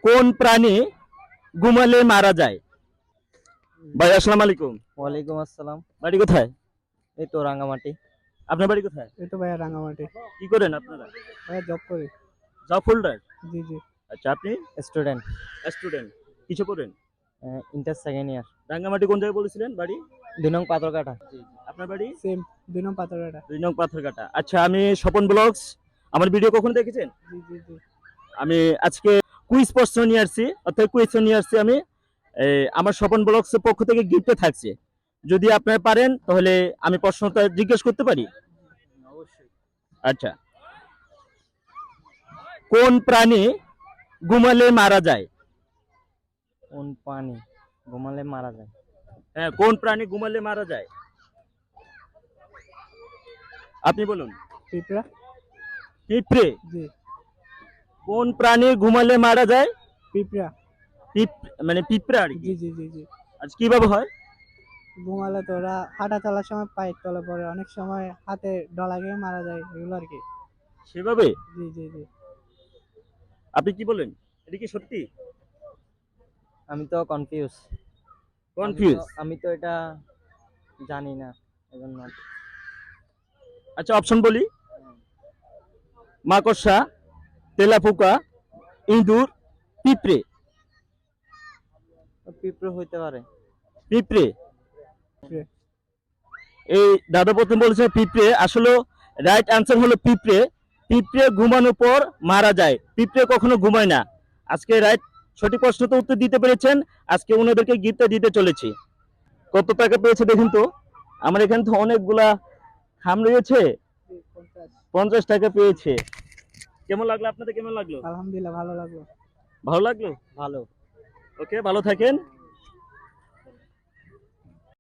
কোন প্রাণী ঘুমালে মারা যায়? ভাই আসসালামু আলাইকুম। ওয়ালাইকুম আসসালাম। বাড়ি কোথায়? এই তো রাঙ্গামাটি। আপনার বাড়ি কোথায়? এই তো ভাইয়া রাঙামাটি। কি করেন আপনারা? ভাইয়া জব করি। Job holder? জি জি। আচ্ছা, আপনি স্টুডেন্ট। স্টুডেন্ট। কিছু করেন? Inter second year. রাঙ্গামাটি কোন জায়গায় বলেছিলেন বাড়ি? 2 নং পাথরঘাটা। জি জি। আপনার বাড়ি? সেম 2 নং পাথরঘাটা। 2 নং পাথরঘাটা। আচ্ছা, আমি স্বপন ব্লগস। আমার ভিডিও কখনো দেখেছেন? জি জি জি। আমি আজকে কুইজ প্রশ্ন নিয়ে আসছি, অর্থাৎ কুইজ নিয়ে আসছি আমি। আমার স্বপন ব্লগস এর পক্ষ থেকে গিফটে থাকছে। যদি আপনারা পারেন তাহলে আমি প্রশ্নটা জিজ্ঞেস করতে পারি? অবশ্যই। আচ্ছা, কোন প্রাণী ঘুমালে মারা যায়? কোন পানি ঘুমালে মারা যায়? হ্যাঁ, কোন প্রাণী ঘুমালে মারা যায়? আপনি বলুন। পিঁপড়া। পিঁপড়ে? জি। কোন প্রাণী ঘুমালে মারা যায়? পিঁপড়া। মানে পিঁপড়া আর কি। জি জি জি জি। আচ্ছা, কিভাবে হয়? ঘুমালে তো ওরা হাঁটা চলার সময় পায়ের তলে পড়ে, অনেক সময় হাতে ডলা গিয়ে মারা যায়, এগুলো আর কি। সেভাবে? জি জি জি। আপনি কি বলেন? এটা কি সত্যি? আমি তো কনফিউজ। কনফিউজ? আমি তো এটা জানি না, এজন্য। আচ্ছা, অপশন বলি। মাকড়সা, তেলাপোকা, ইঁদুর, পিঁপড়ে। পিঁপড়ে হইতে পারে। পিঁপড়ে? পিঁপড়ে। এই দাদা প্রথম বলেছে পিঁপড়ে, আসলে রাইট আনসার হলো পিঁপড়ে। পিঁপড়ে ঘুমানোর পর মারা যায়, পিঁপড়ে কখনো ঘুমায় না। আজকে রাইট সঠিক প্রশ্ন তো উত্তর দিতে পেরেছেন। আজকে ওনাদেরকে গিফটটা দিতে চলেছি। কত টাকা পেয়েছে দেখুন তো। আমার এখানে তো অনেকগুলা খাম রয়েছে। 50 টাকা পেয়েছে। কেমন লাগলো আপনাদের? কেমন লাগলো? আলহামদুলিল্লাহ, ভালো লাগলো। ভালো লাগলো? ভালো। ওকে, ভালো থাকেন।